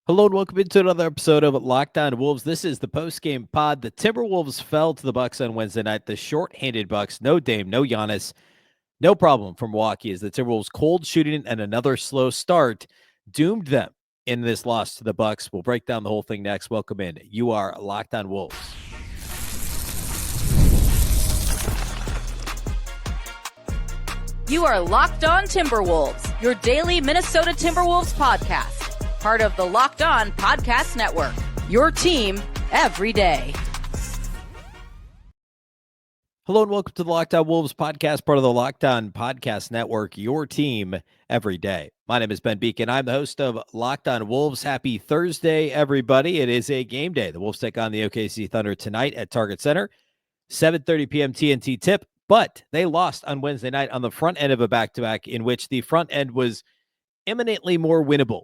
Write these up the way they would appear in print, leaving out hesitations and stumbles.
Hello and welcome into another episode of Locked On Wolves. This is the post-game pod. The Timberwolves fell to the Bucks on Wednesday night. The shorthanded Bucks, no Dame, no Giannis, no problem from Milwaukee as the Timberwolves cold shooting and another slow start doomed them in this loss to the Bucks. We'll break down the whole thing next. Welcome in. You are Locked On Wolves. You are Locked On Timberwolves, your daily Minnesota Timberwolves podcast. Part of the Locked On Podcast Network, your team every day. Hello and welcome to the Locked On Wolves podcast, part of the Locked On Podcast Network, your team every day. My name is Ben Beecken. I'm the host of Locked On Wolves. Happy Thursday, everybody. It is a game day. The Wolves take on the OKC Thunder tonight at Target Center, 7:30 p.m. TNT tip, but they lost on Wednesday night on the front end of a back-to-back in which the front end was eminently more winnable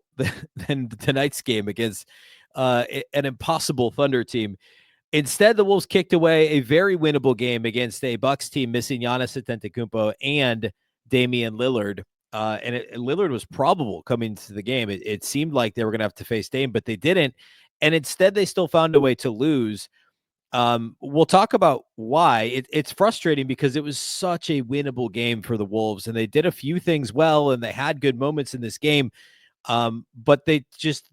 than tonight's game against an impossible Thunder team. Instead, the Wolves kicked away a very winnable game against a Bucks team missing Giannis Antetokounmpo and Damian Lillard. Lillard was probable coming to the game. It seemed like they were going to have to face Dame, but they didn't. And instead, they still found a way to lose. We'll talk about why. It's frustrating because it was such a winnable game for the Wolves, and they did a few things well, and they had good moments in this game. But the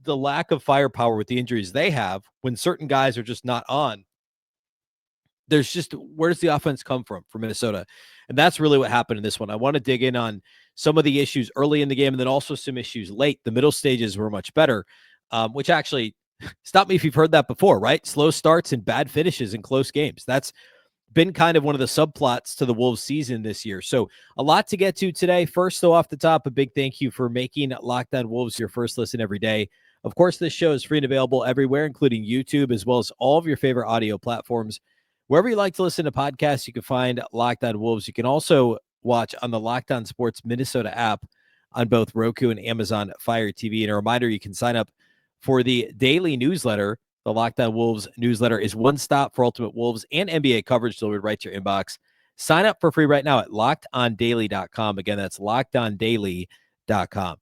lack of firepower with the injuries they have when certain guys are just not on, where does the offense come from for Minnesota? And that's really what happened in this one. I want to dig in on some of the issues early in the game and then also some issues late. The middle stages were much better, which actually stop me if you've heard that before, right? Slow starts and bad finishes in close games. That's been kind of one of the subplots to the Wolves season this year. So a lot to get to today. First, though, off the top, a big thank you for making Locked On Wolves your first listen every day. Of course, this show is free and available everywhere, including YouTube, as well as all of your favorite audio platforms. Wherever you like to listen to podcasts, you can find Locked On Wolves. You can also watch on the Locked On Sports Minnesota app on both Roku and Amazon Fire TV. And a reminder, you can sign up for the daily newsletter. The Locked On Wolves newsletter is one stop for Ultimate Wolves and NBA coverage delivered right to your inbox. Sign up for free right now at lockedondaily.com. Again, that's lockedondaily.com.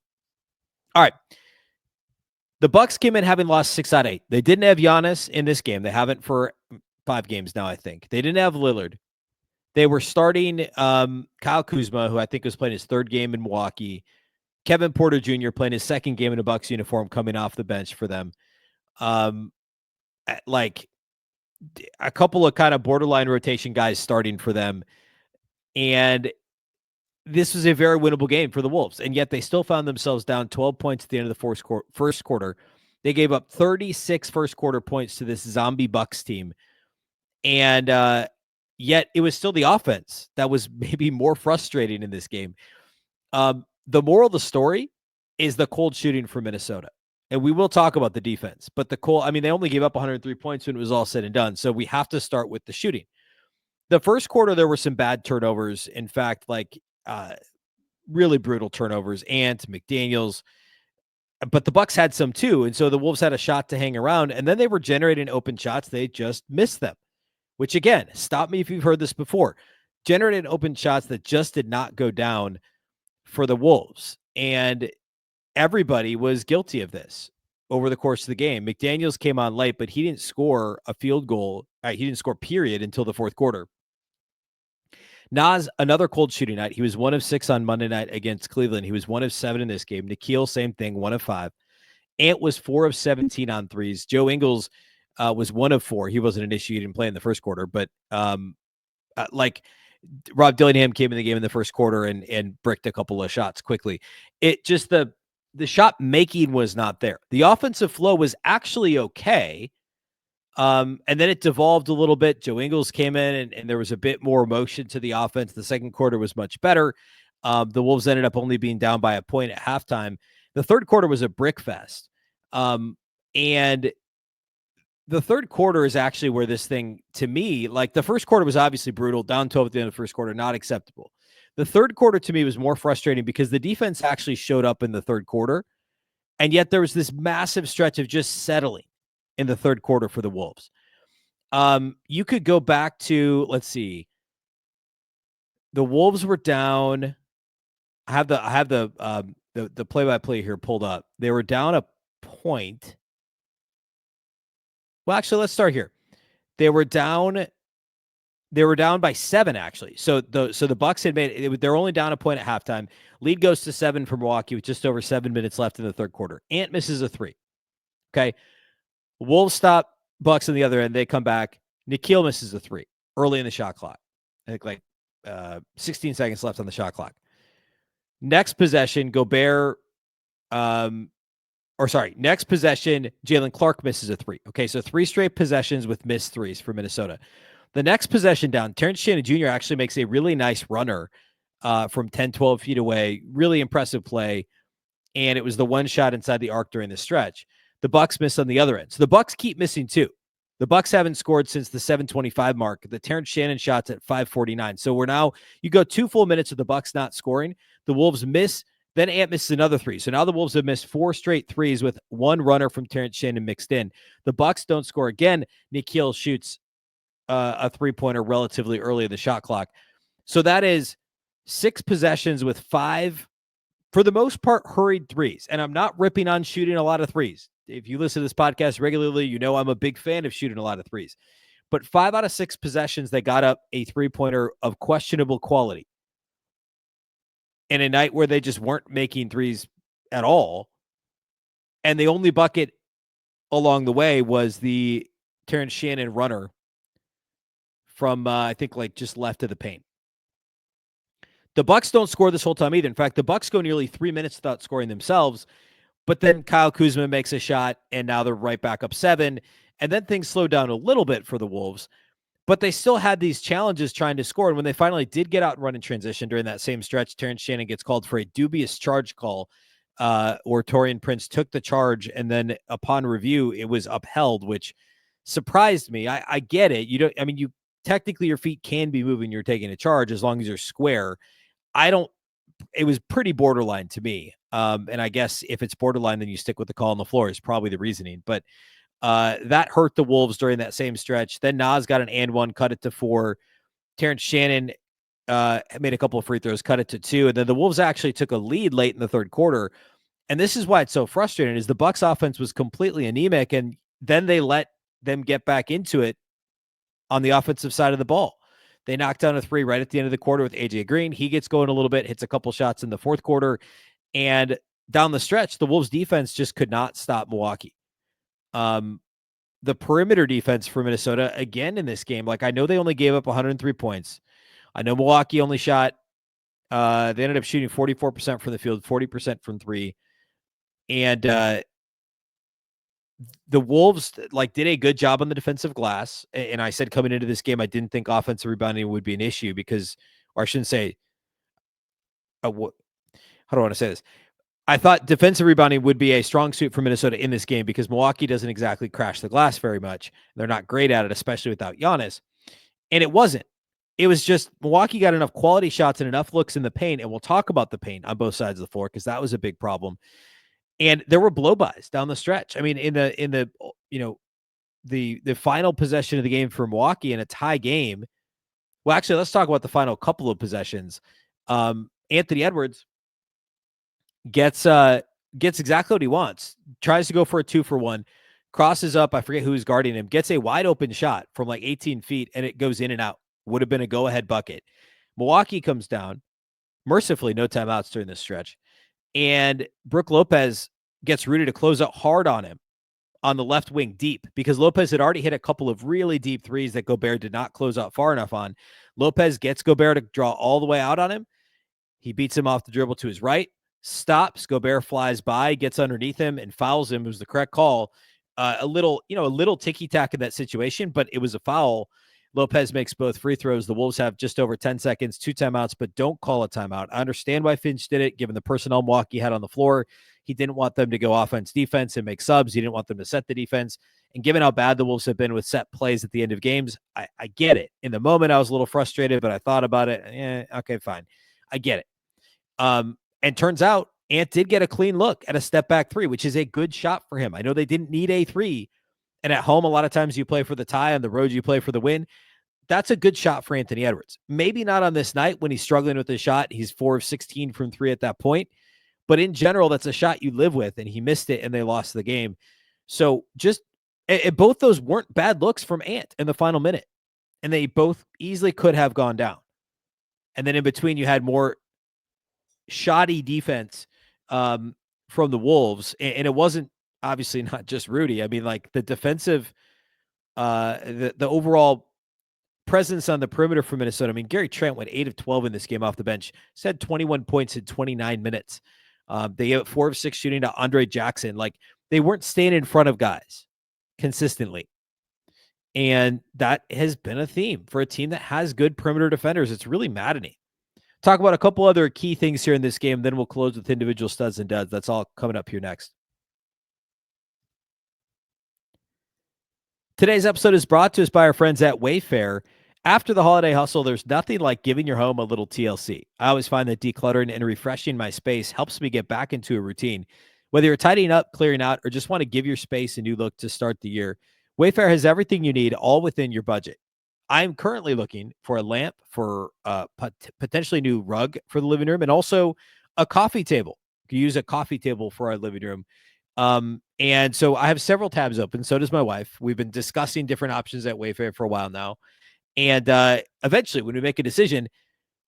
All right. The Bucks came in having lost 6 out of 8. They didn't have Giannis in this game. They haven't for 5 games now, I think. They didn't have Lillard. They were starting Kyle Kuzma, who I think was playing his 3rd game in Milwaukee. Kevin Porter Jr. playing his 2nd game in a Bucks uniform coming off the bench for them. Like a couple of kind of borderline rotation guys starting for them. And this was a very winnable game for the Wolves. And yet they still found themselves down 12 points at the end of the first quarter. They gave up 36 first quarter points to this zombie Bucks team. And yet it was still the offense that was maybe more frustrating in this game. The moral of the story is the cold shooting for Minnesota. And we will talk about the defense, but they only gave up 103 points when it was all said and done. So we have to start with the shooting. The first quarter, there were some bad turnovers. In fact, really brutal turnovers. Ant, McDaniels, but the Bucks had some too. And so the Wolves had a shot to hang around, and then they were generating open shots. They just missed them, which again, stop me if you've heard this before, generated open shots that just did not go down for the Wolves. And everybody was guilty of this over the course of the game. McDaniels came on late, but he didn't score a field goal. He didn't score period until the 4th quarter. Nas, another cold shooting night. He was 1 of 6 on Monday night against Cleveland. He was 1 of 7 in this game. Nikhil, same thing, 1 of 5. Ant was 4 of 17 on threes. Joe Ingles was 1 of 4. He wasn't an issue. He didn't play in the first quarter, but Rob Dillingham came in the game in the first quarter and bricked a couple of shots quickly. It just, the shot making was not there. The offensive flow was actually okay. And then it devolved a little bit. Joe Ingles came in and there was a bit more motion to the offense. The second quarter was much better. The Wolves ended up only being down by a point at halftime. The third quarter was a brick fest. And the third quarter is actually where this thing, to me, the first quarter was obviously brutal, down 12 at the end of the first quarter, not acceptable. The third quarter to me was more frustrating because the defense actually showed up in the third quarter. And yet there was this massive stretch of just settling in the third quarter for the Wolves. You could go back to, let's see. The Wolves were down. I have the play-by-play here pulled up. They were down a point. Well, actually, let's start here. They were down by 7, actually. So the Bucks had they're only down a point at halftime. Lead goes to 7 for Milwaukee with just over 7 minutes left in the third quarter. Ant misses a 3. Okay. Wolves stop Bucks on the other end. They come back. Nikhil misses a 3 early in the shot clock. I think like 16 seconds left on the shot clock. Next possession, Gobert, next possession, Jalen Clark misses a 3. Okay, so 3 straight possessions with missed threes for Minnesota. The next possession down, Terrence Shannon Jr. actually makes a really nice runner from 10, 12 feet away. Really impressive play. And it was the one shot inside the arc during the stretch. The Bucks miss on the other end. So the Bucks keep missing too. The Bucks haven't scored since the 7:25 mark. The Terrence Shannon shot's at 5:49. So you go 2 full minutes of the Bucks not scoring. The Wolves miss, then Ant misses another 3. So now the Wolves have missed 4 straight threes with one runner from Terrence Shannon mixed in. The Bucks don't score again. Nikhil shoots a 3-pointer relatively early in the shot clock. So that is 6 possessions with 5, for the most part, hurried threes. And I'm not ripping on shooting a lot of threes. If you listen to this podcast regularly, you know I'm a big fan of shooting a lot of threes. But 5 out of 6 possessions, they got up a 3-pointer of questionable quality. In a night where they just weren't making threes at all. And the only bucket along the way was the Terrence Shannon runner from, I think, like just left of the paint. The Bucks don't score this whole time either. In fact, the Bucks go nearly 3 minutes without scoring themselves. But then Kyle Kuzma makes a shot, and now they're right back up 7. And then things slow down a little bit for the Wolves. But they still had these challenges trying to score. And when they finally did get out and run in transition during that same stretch, Terrence Shannon gets called for a dubious charge call where Taurean Prince took the charge. And then upon review, it was upheld, which surprised me. I get it. You technically your feet can be moving. You're taking a charge as long as you're square. It was pretty borderline to me. And I guess if it's borderline, then you stick with the call on the floor is probably the reasoning. But that hurt the Wolves during that same stretch. Then Nas got an and 1, cut it to 4. Terrence Shannon made a couple of free throws, cut it to 2. And then the Wolves actually took a lead late in the third quarter. And this is why it's so frustrating, is the Bucks offense was completely anemic. And then they let them get back into it on the offensive side of the ball. They knocked down a 3 right at the end of the quarter with AJ Green. He gets going a little bit, hits a couple shots in the fourth quarter. And down the stretch, the Wolves defense just could not stop Milwaukee. The perimeter defense for Minnesota, again, in this game, like I know they only gave up 103 points. I know Milwaukee only shot, they ended up shooting 44% from the field, 40% from 3. And the Wolves did a good job on the defensive glass. And I said coming into this game, I didn't think offensive rebounding would be an issue or I shouldn't say, how do I want to say this? I thought defensive rebounding would be a strong suit for Minnesota in this game because Milwaukee doesn't exactly crash the glass very much. They're not great at it, especially without Giannis. And it wasn't. It was just Milwaukee got enough quality shots and enough looks in the paint. And we'll talk about the paint on both sides of the floor because that was a big problem. And there were blow-bys down the stretch. I mean, in the final possession of the game for Milwaukee in a tie game. Well, actually, let's talk about the final couple of possessions. Anthony Edwards gets exactly what he wants. Tries to go for a 2-for-1, crosses up. I forget who's guarding him. Gets a wide open shot from 18 feet, and it goes in and out. Would have been a go-ahead bucket. Milwaukee comes down. Mercifully, no timeouts during this stretch. And Brook Lopez gets Rudy to close out hard on him on the left wing deep because Lopez had already hit a couple of really deep threes that Gobert did not close out far enough on. Lopez gets Gobert to draw all the way out on him. He beats him off the dribble to his right, stops. Gobert flies by, gets underneath him, and fouls him. It was the correct call. A little ticky-tack in that situation, but it was a foul. Lopez makes both free throws. The Wolves have just over 10 seconds, 2 timeouts, but don't call a timeout. I understand why Finch did it, given the personnel Milwaukee had on the floor. He didn't want them to go offense, defense, and make subs. He didn't want them to set the defense. And given how bad the Wolves have been with set plays at the end of games, I get it. In the moment, I was a little frustrated, but I thought about it. Okay, fine. I get it. And turns out, Ant did get a clean look at a step-back 3, which is a good shot for him. I know they didn't need a 3. And at home, a lot of times you play for the tie. On the road, you play for the win. That's a good shot for Anthony Edwards. Maybe not on this night when he's struggling with the shot. He's 4 of 16 from 3 at that point. But in general, that's a shot you live with, and he missed it, and they lost the game. So just both those weren't bad looks from Ant in the final minute, and they both easily could have gone down. And then in between, you had more shoddy defense from the Wolves, and it wasn't obviously not just Rudy. I mean, like the defensive, the overall presence on the perimeter for Minnesota. I mean, Gary Trent went 8 of 12 in this game off the bench. He's had 21 points in 29 minutes. They gave 4 of 6 shooting to Andre Jackson. Like they weren't staying in front of guys consistently. And that has been a theme for a team that has good perimeter defenders. It's really maddening. Talk about a couple other key things here in this game. Then we'll close with individual studs and duds. That's all coming up here next. Today's episode is brought to us by our friends at Wayfair. After the holiday hustle, there's nothing like giving your home a little TLC. I always find that decluttering and refreshing my space helps me get back into a routine. Whether you're tidying up, clearing out, or just want to give your space a new look to start the year, Wayfair has everything you need, all within your budget. I'm currently looking for a lamp, for a potentially new rug for the living room, and also a coffee table. You can use a coffee table for our living room. And so I have several tabs open. So does my wife. We've been discussing different options at Wayfair for a while now. And eventually, when we make a decision,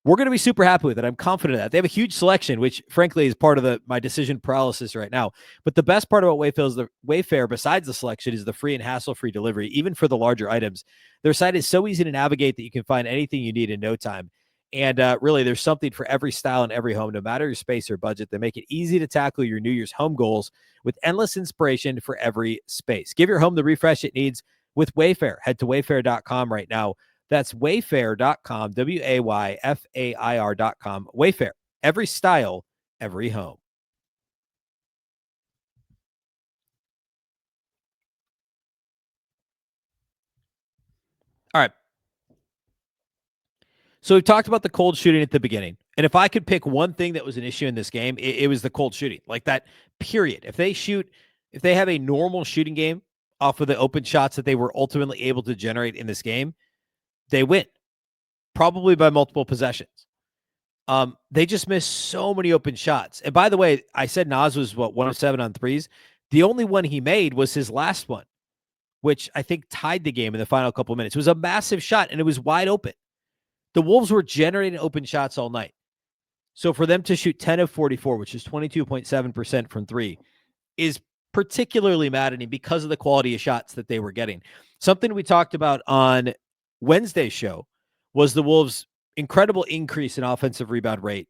we're going to be super happy with it. I'm confident of that. They have a huge selection, which frankly is part of my decision paralysis right now. But the best part about Wayfair, besides the selection, is the free and hassle-free delivery, even for the larger items. Their site is so easy to navigate that you can find anything you need in no time. And really, there's something for every style and every home, no matter your space or budget. They make it easy to tackle your New Year's home goals with endless inspiration for every space. Give your home the refresh it needs with Wayfair. Head to wayfair.com right now. That's wayfair.com, Wayfair.com. Wayfair, every style, every home. All right. So we've talked about the cold shooting at the beginning. And if I could pick one thing that was an issue in this game, it was the cold shooting. Like that period. If they have a normal shooting game off of the open shots that they were ultimately able to generate in this game, they win. Probably by multiple possessions. They just missed so many open shots. And by the way, I said Nas was 1 of 7 on threes. The only one he made was his last one, which I think tied the game in the final couple of minutes. It was a massive shot, and it was wide open. The Wolves were generating open shots all night. So for them to shoot 10 of 44, which is 22.7% from three, is particularly maddening because of the quality of shots that they were getting. Something we talked about on Wednesday's show was the Wolves' incredible increase in offensive rebound rate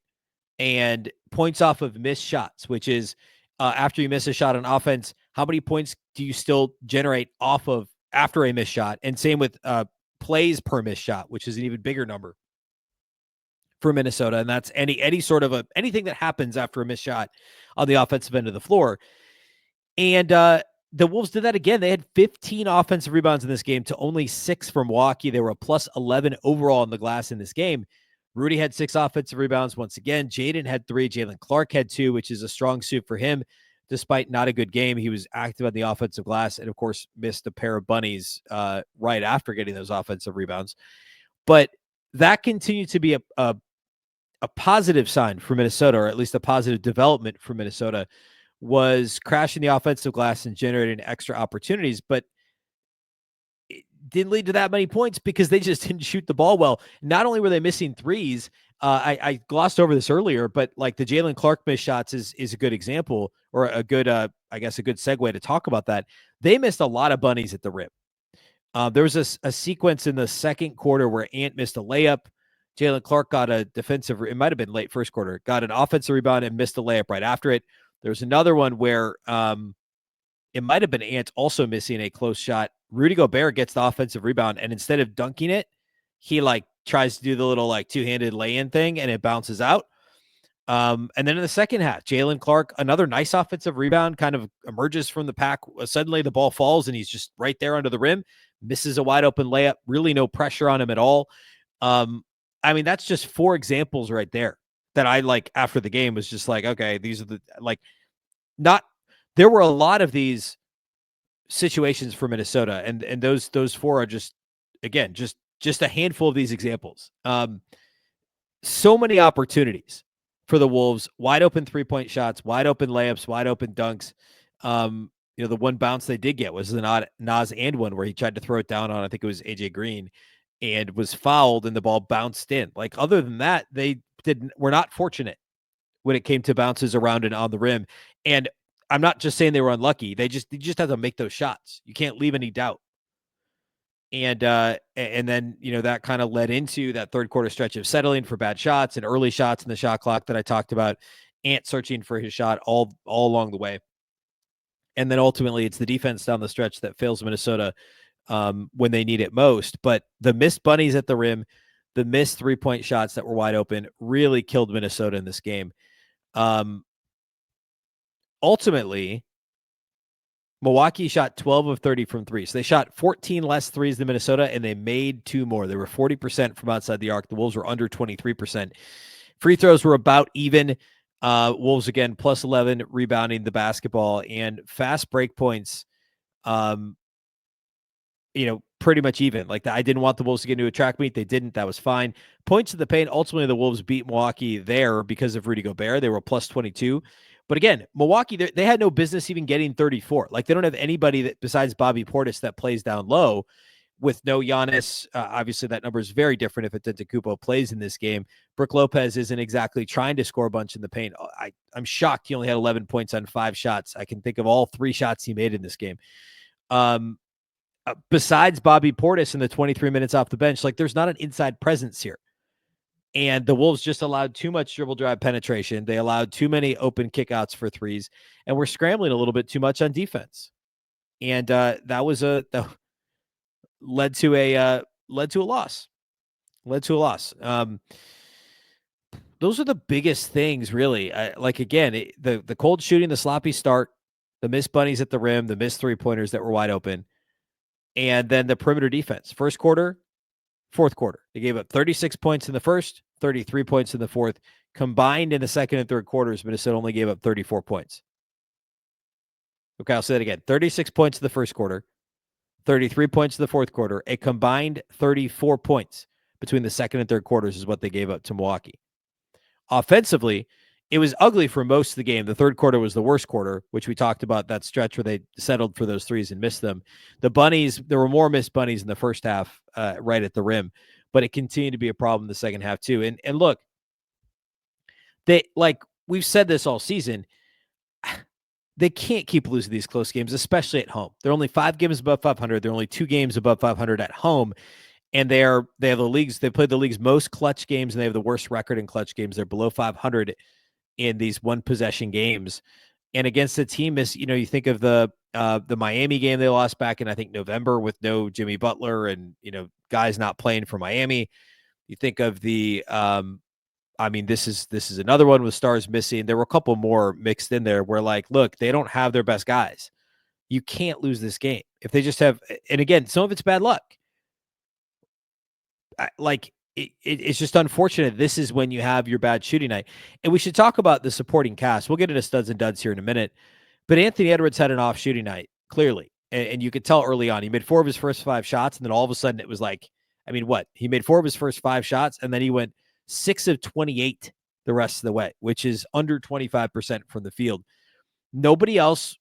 and points off of missed shots, which is after you miss a shot on offense, how many points do you still generate off of after a missed shot? And same with plays per missed shot, which is an even bigger number for Minnesota. And that's any sort of anything that happens after a missed shot on the offensive end of the floor. And the Wolves did that again. They had 15 offensive rebounds in this game to only 6 from Milwaukee. They were a plus 11 overall on the glass in this game. Rudy had 6 offensive rebounds once again. Jaden had 3. Jalen Clark had 2, which is a strong suit for him. Despite not a good game, he was active on the offensive glass and, of course, missed a pair of bunnies right after getting those offensive rebounds. But that continued to be a positive sign for Minnesota, or at least a positive development for Minnesota, was crashing the offensive glass and generating extra opportunities, but it didn't lead to that many points because they just didn't shoot the ball well. Not only were they missing threes, I glossed over this earlier, but like the Jalen Clark missed shots is a good example, or a good, a good segue to talk about that. They missed a lot of bunnies at the rim. There was a sequence in the second quarter where Ant missed a layup. Jalen Clark got a defensive, it might have been late first quarter, got an offensive rebound and missed a layup right after it. There's another one where it might have been Ant also missing a close shot. Rudy Gobert gets the offensive rebound, and instead of dunking it, he tries to do the little two-handed lay-in thing, and it bounces out. And then in the second half, Jalen Clark, another nice offensive rebound, kind of emerges from the pack. Suddenly the ball falls, and he's just right there under the rim, misses a wide open layup, really no pressure on him at all. I mean, that's just 4 examples right there that I after the game was just okay, these are the there were a lot of these situations for Minnesota, and those 4 are just, again, just a handful of these examples. So many opportunities for the Wolves. Wide open 3-point shots, wide open layups, wide open dunks. The one bounce they did get was the Nas and one where he tried to throw it down on, I think it was AJ Green, and was fouled and the ball bounced in. Like, other than that, were not fortunate when it came to bounces around and on the rim. And I'm not just saying they were unlucky. They just have to make those shots. You can't leave any doubt. And then, that kind of led into that third quarter stretch of settling for bad shots and early shots in the shot clock that I talked about. Ant searching for his shot all along the way. And then ultimately it's the defense down the stretch that fails Minnesota when they need it most. But the missed bunnies at the rim, the missed 3-point shots that were wide open really killed Minnesota in this game. Ultimately, Milwaukee shot 12 of 30 from three. So they shot 14 less threes than Minnesota, and they made 2 more. They were 40% from outside the arc. The Wolves were under 23%. Free throws were about even. Wolves, again, plus 11, rebounding the basketball, and fast break points, pretty much even. Like, I didn't want the Wolves to get into a track meet. They didn't. That was fine. Points to the paint. Ultimately, the Wolves beat Milwaukee there because of Rudy Gobert. They were plus 22. But again, Milwaukee, they had no business even getting 34. Like, they don't have anybody that besides Bobby Portis that plays down low. With no Giannis, obviously that number is very different if Antetokounmpo plays in this game. Brook Lopez isn't exactly trying to score a bunch in the paint. I'm shocked he only had 11 points on 5 shots. I can think of all 3 shots he made in this game. Besides Bobby Portis in the 23 minutes off the bench, like, there's not an inside presence here. And the Wolves just allowed too much dribble drive penetration. They allowed too many open kickouts for threes, and we're scrambling a little bit too much on defense. And that led to a loss. Those are the biggest things, really. The cold shooting, the sloppy start, the missed bunnies at the rim, the missed 3-pointers that were wide open, and then the perimeter defense. First quarter, fourth quarter, they gave up 36 points in the first, 33 points in the fourth. Combined in the second and third quarters, Minnesota only gave up 34 points. Okay, I'll say that again. 36 points in the first quarter, 33 points in the fourth quarter. A combined 34 points between the second and third quarters is what they gave up to Milwaukee. Offensively, it was ugly for most of the game. The third quarter was the worst quarter, which we talked about, that stretch where they settled for those threes and missed them. The bunnies, there were more missed bunnies in the first half, right at the rim, but it continued to be a problem in the second half too. And look, we've said this all season, they can't keep losing these close games, especially at home. They're only 5 games above 500. They're only 2 games above 500 at home. And they have they played the league's most clutch games, and they have the worst record in clutch games. They're below 500 in these one possession games. And against a team is, you think of the Miami game they lost back in, I think, November with no Jimmy Butler and, guys not playing for Miami. You think of the, this is another one with stars missing. There were a couple more mixed in there where, look, they don't have their best guys. You can't lose this game if they just have, and again, some of it's bad luck. It's just unfortunate. This is when you have your bad shooting night. And we should talk about the supporting cast. We'll get into studs and duds here in a minute. But Anthony Edwards had an off shooting night, clearly. And you could tell early on. He made 4 of his first 5 shots, and then all of a sudden it was he made 4 of his first 5 shots, and then he went 6 of 28 the rest of the way, which is under 25% from the field. Nobody else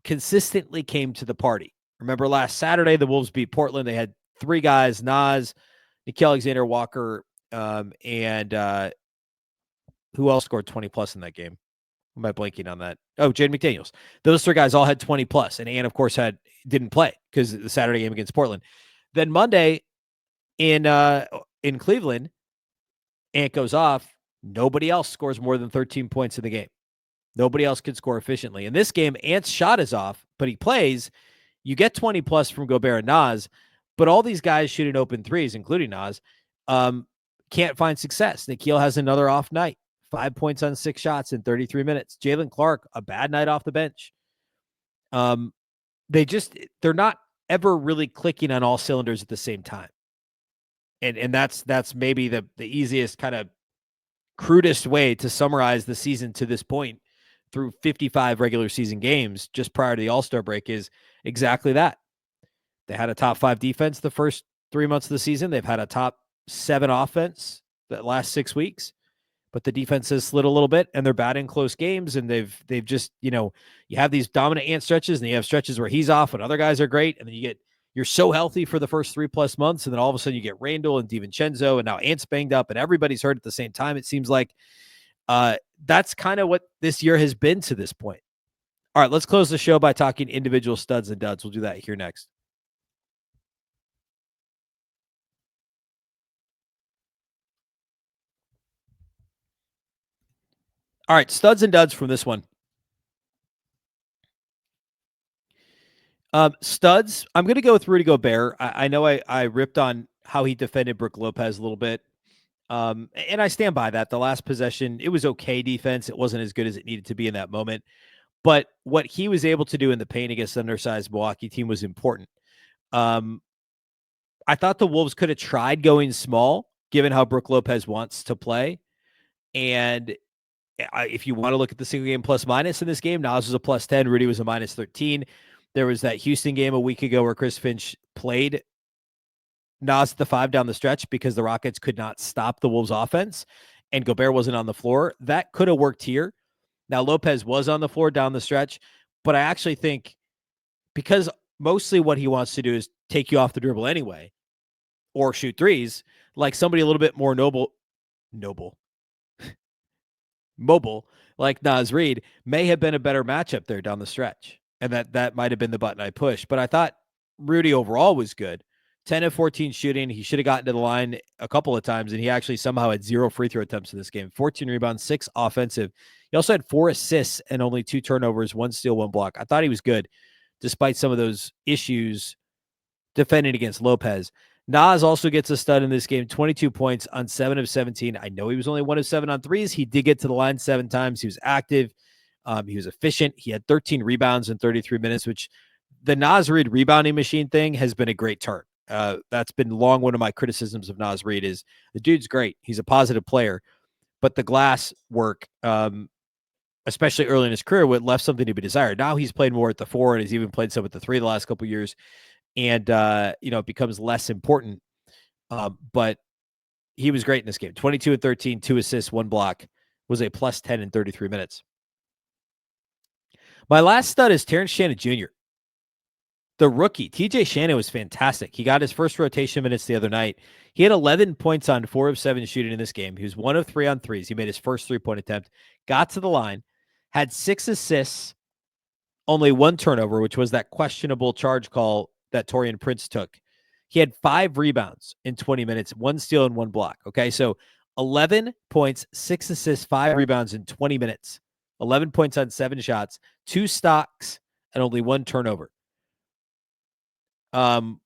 consistently came to the party. Remember last Saturday, the Wolves beat Portland. They had 3 guys, Nas, Nickeil Alexander-Walker, and who else scored 20-plus in that game? Am I blanking on that? Oh, Jaden McDaniels. Those 3 guys all had 20-plus, and Ant, of course, didn't play because the Saturday game against Portland. Then Monday in Cleveland, Ant goes off. Nobody else scores more than 13 points in the game. Nobody else could score efficiently. In this game, Ant's shot is off, but he plays. You get 20-plus from Gobert and Nas, but all these guys shooting open threes, including Nas, can't find success. Nickeil has another off night, 5 points on 6 shots in 33 minutes. Jalen Clark, a bad night off the bench. They're not ever really clicking on all cylinders at the same time. And that's maybe the easiest, kind of crudest way to summarize the season to this point through 55 regular season games just prior to the All-Star break is exactly that. They had a top 5 defense the first 3 months of the season. They've had a top 7 offense the last 6 weeks. but the defense has slid a little bit, and they're bad in close games. And they've just, you have these dominant Ant stretches, and you have stretches where he's off and other guys are great. And then you're so healthy for the first 3+ months. And then all of a sudden you get Randle and DiVincenzo, and now Ant's banged up and everybody's hurt at the same time. It seems like that's kind of what this year has been to this point. All right, let's close the show by talking individual studs and duds. We'll do that here next. All right, studs and duds from this one. Studs, I'm going to go with Rudy Gobert. I know I ripped on how he defended Brook Lopez a little bit. And I stand by that. The last possession, it was okay defense. It wasn't as good as it needed to be in that moment. But what he was able to do in the paint against the undersized Milwaukee team was important. I thought the Wolves could have tried going small, given how Brook Lopez wants to play. And if you want to look at the single game plus minus in this game, Nas was a +10, Rudy was a -13. There was that Houston game a week ago where Chris Finch played Nas at the 5 down the stretch because the Rockets could not stop the Wolves offense and Gobert wasn't on the floor. That could have worked here. Now, Lopez was on the floor down the stretch, but I actually think because mostly what he wants to do is take you off the dribble anyway or shoot threes, like somebody a little bit more mobile, like Nas Reid, may have been a better matchup there down the stretch. And that might have been the button I pushed. But I thought Rudy overall was good. 10 of 14 shooting. He should have gotten to the line a couple of times, and he actually somehow had 0 free throw attempts in this game. 14 rebounds, 6 offensive. He also had 4 assists and only 2 turnovers, 1 steal, 1 block. I thought he was good, despite some of those issues defending against Lopez. Nas also gets a stud in this game, 22 points on 7 of 17. I know he was only 1 of 7 on threes. He did get to the line 7 times. He was active. He was efficient. He had 13 rebounds in 33 minutes, which the Nas Reid rebounding machine thing has been a great turn. That's been long one of my criticisms of Nas Reid is the dude's great. He's a positive player, but the glass work, especially early in his career, left something to be desired. Now he's played more at the 4 and he's even played some at the 3 the last couple of years. And, it becomes less important. But he was great in this game. 22 and 13, 2 assists, 1 block, was a +10 in 33 minutes. My last stud is Terrence Shannon Jr. The rookie, TJ Shannon, was fantastic. He got his first rotation minutes the other night. He had 11 points on 4 of 7 shooting in this game. He was 1 of 3 on threes. He made his first 3-point attempt, got to the line, had 6 assists, only 1 turnover, which was that questionable charge call that Taurean Prince took. He had 5 rebounds in 20 minutes, 1 steal and 1 block. Okay, so 11 points, 6 assists, 5 rebounds in 20 minutes. 11 points on 7 shots, 2 stocks, and only 1 turnover. The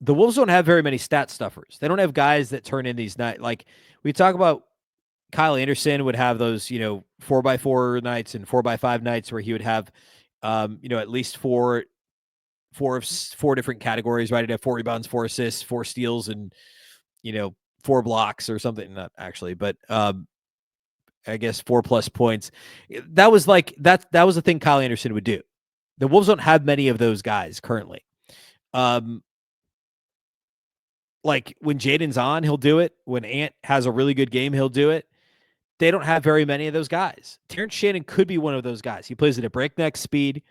Wolves don't have very many stat stuffers. They don't have guys that turn in these nights. Like we talk about, Kyle Anderson would have those, 4x4 nights and 4x5 nights where he would have, at least 4 different categories, right? He'd have 4 rebounds, 4 assists, 4 steals, and, 4 blocks or something. Not actually, but, I guess 4+ points. That was like that was the thing Kyle Anderson would do. The Wolves don't have many of those guys currently. Like when Jaden's on, he'll do it. When Ant has a really good game, he'll do it. They don't have very many of those guys. Terrence Shannon could be one of those guys. He plays at a breakneck speed,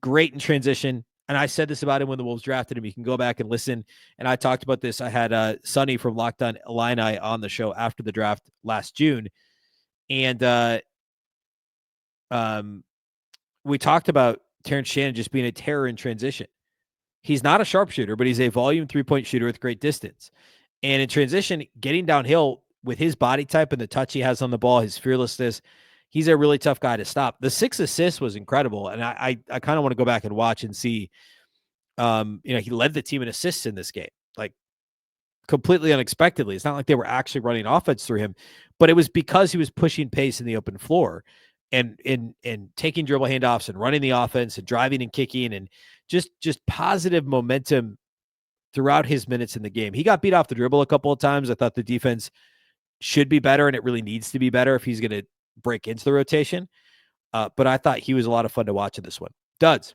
great in transition. And I said this about him when the Wolves drafted him. You can go back and listen. And I talked about this. I had Sonny from Locked On Illini on the show after the draft last June. And we talked about Terrence Shannon just being a terror in transition. He's not a sharpshooter, but he's a volume 3-point shooter with great distance. And in transition, getting downhill with his body type and the touch he has on the ball, his fearlessness, he's a really tough guy to stop. The 6 assists was incredible. And I kind of want to go back and watch and see, he led the team in assists in this game, like completely unexpectedly. It's not like they were actually running offense through him, but it was because he was pushing pace in the open floor and taking dribble handoffs and running the offense and driving and kicking and just positive momentum throughout his minutes in the game. He got beat off the dribble a couple of times. I thought the defense should be better, and it really needs to be better if he's going to break into the rotation. But I thought he was a lot of fun to watch in this one. Duds.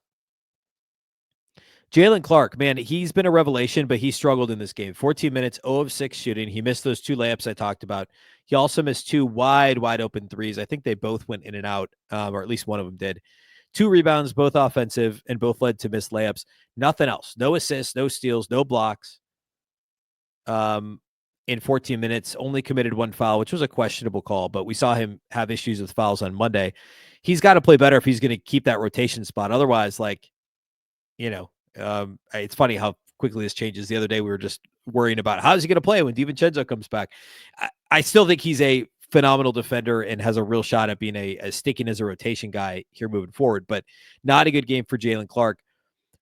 Jalen Clark, man, he's been a revelation, but he struggled in this game. 14 minutes, 0 of 6 shooting. He missed those 2 layups I talked about. He also missed 2 wide open threes. I think they both went in and out, or at least one of them did. 2 rebounds, both offensive, and both led to missed layups. Nothing else. No assists, no steals, no blocks. In 14 minutes, only committed 1 foul, which was a questionable call, but we saw him have issues with fouls on Monday. He's got to play better if he's going to keep that rotation spot. Otherwise, it's funny how quickly this changes. The other day, we were just worrying about how's he going to play when DiVincenzo comes back. I still think he's a phenomenal defender and has a real shot at being a sticking as a rotation guy here moving forward, but not a good game for Jalen Clark.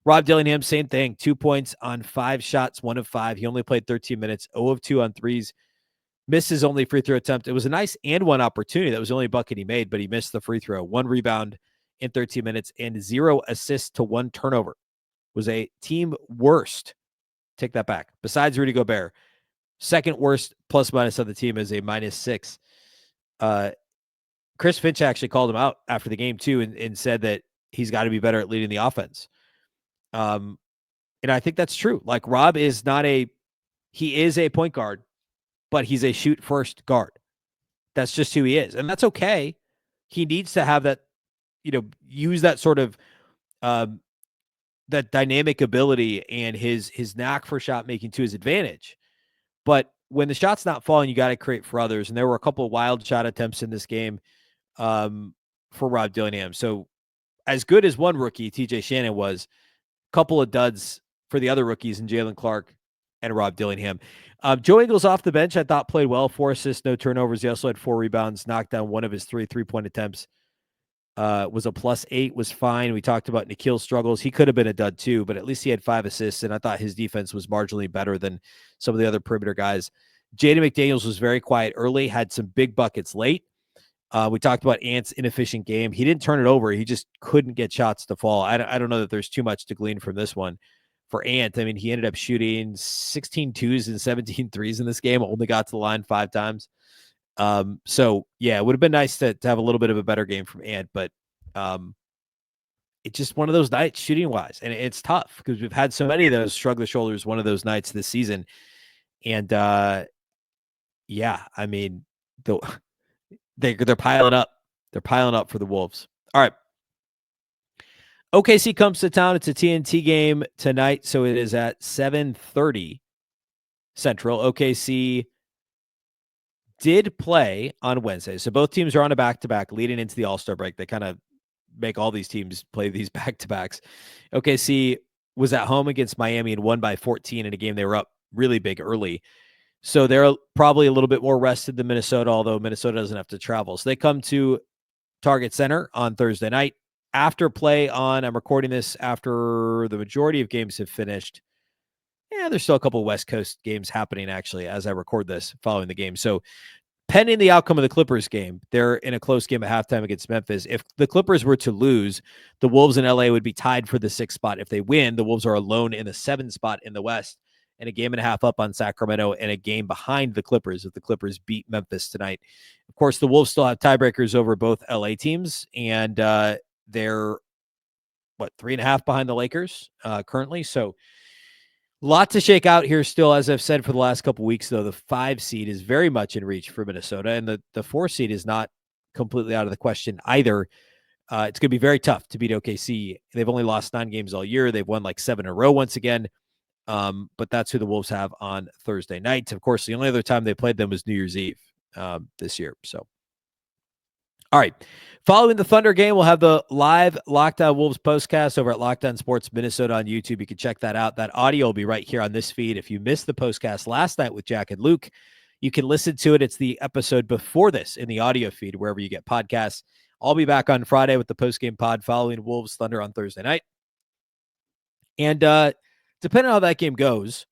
Rob Dillingham, same thing. 2 points on 5 shots, 1 of 5. He only played 13 minutes, 0 of 2 on threes. Missed his only free throw attempt. It was a nice and 1 opportunity. That was the only bucket he made, but he missed the free throw. 1 rebound in 13 minutes and 0 assists to 1 turnover. Was a team worst. Take that back. Besides Rudy Gobert, second worst plus minus of the team is a -6. Chris Finch actually called him out after the game too, and said that he's got to be better at leading the offense. And I think that's true. Like Rob is he is a point guard, but he's a shoot first guard. That's just who he is. And that's okay. He needs to have that, use that sort of, that dynamic ability and his knack for shot making to his advantage. But when the shot's not falling, you got to create for others. And there were a couple of wild shot attempts in this game for Rob Dillingham. So as good as one rookie, TJ Shannon was, a couple of duds for the other rookies in Jalen Clark and Rob Dillingham. Joe Ingles off the bench, I thought played well. 4 assists, no turnovers. He also had 4 rebounds, knocked down one of his 3 3-point attempts. Was a +8, was fine. We talked about Nikhil's struggles. He could have been a dud too, but at least he had 5 assists, and I thought his defense was marginally better than some of the other perimeter guys. Jaden McDaniels was very quiet early, had some big buckets late. We talked about Ant's inefficient game. He didn't turn it over. He just couldn't get shots to fall. I don't know that there's too much to glean from this one for Ant. I mean, he ended up shooting 16 twos and 17 threes in this game, only got to the line 5 times. So yeah, it would have been nice to have a little bit of a better game from Ant, but it's just one of those nights shooting wise. And it's tough because we've had so many of those shrug the shoulders, one of those nights this season. And yeah, I mean, they're piling up. They're piling up for the Wolves. All right. OKC comes to town. It's a TNT game tonight. So it is at 7:30 Central. OKC did play on Wednesday. So both teams are on a back-to-back leading into the All-Star break. They kind of make all these teams play these back-to-backs. OKC was at home against Miami and won by 14 in a game they were up really big early. So they're probably a little bit more rested than Minnesota, although Minnesota doesn't have to travel. So they come to Target Center on Thursday night. After play on, I'm recording this after the majority of games have finished. Yeah, there's still a couple of West Coast games happening, actually, as I record this following the game. So pending the outcome of the Clippers game, they're in a close game at halftime against Memphis. If the Clippers were to lose, the Wolves in LA would be tied for the 6th spot. If they win, the Wolves are alone in the 7th spot in the West and a game and a half up on Sacramento and a game behind the Clippers if the Clippers beat Memphis tonight. Of course, the Wolves still have tiebreakers over both LA teams, and they're, 3.5 behind the Lakers currently. So a lot to shake out here still. As I've said for the last couple of weeks, though, the 5 seed is very much in reach for Minnesota, and the 4 seed is not completely out of the question either. It's going to be very tough to beat OKC. They've only lost 9 games all year. They've won like 7 in a row once again. But that's who the Wolves have on Thursday night. Of course, the only other time they played them was New Year's Eve this year. So, all right. Following the Thunder game, we'll have the live Locked On Wolves postcast over at Locked On Sports Minnesota on YouTube. You can check that out. That audio will be right here on this feed. If you missed the postcast last night with Jack and Luke, you can listen to it. It's the episode before this in the audio feed, wherever you get podcasts. I'll be back on Friday with the postgame pod following Wolves Thunder on Thursday night. And depending on how that game goes,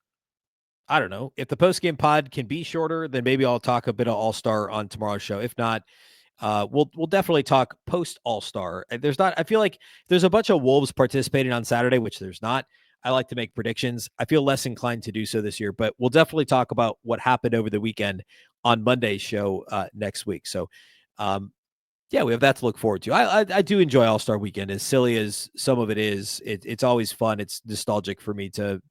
I don't know. If the postgame pod can be shorter, then maybe I'll talk a bit of All-Star on tomorrow's show. If not, we'll definitely talk post All-Star. I feel like there's a bunch of Wolves participating on Saturday, which there's not. I like to make predictions. I feel less inclined to do so this year, but we'll definitely talk about what happened over the weekend on Monday's show next week. So Yeah, we have that to look forward to. I do enjoy All-Star Weekend, as silly as some of it is. It's always fun. It's nostalgic for me to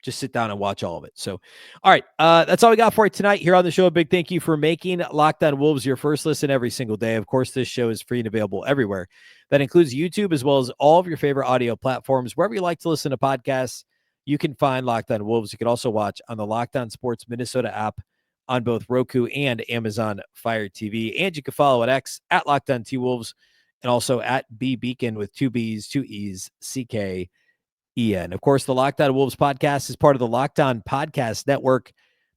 just sit down and watch all of it. So, all right, that's all we got for you tonight here on the show. A big thank you for making Locked On Wolves your first listen every single day. Of course, this show is free and available everywhere. That includes YouTube, as well as all of your favorite audio platforms. Wherever you like to listen to podcasts, you can find Locked On Wolves. You can also watch on the Locked On Sports Minnesota app on both Roku and Amazon Fire TV. And you can follow at X at Locked On T-Wolves and also at Beecken with 2 B's, 2 E's, CKEN. Of course, the Locked On Wolves podcast is part of the Locked On Podcast Network.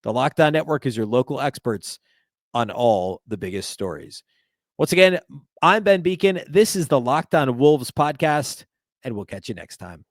The Locked On Network is your local experts on all the biggest stories. Once again, I'm Ben Beecken. This is the Locked On Wolves podcast, and we'll catch you next time.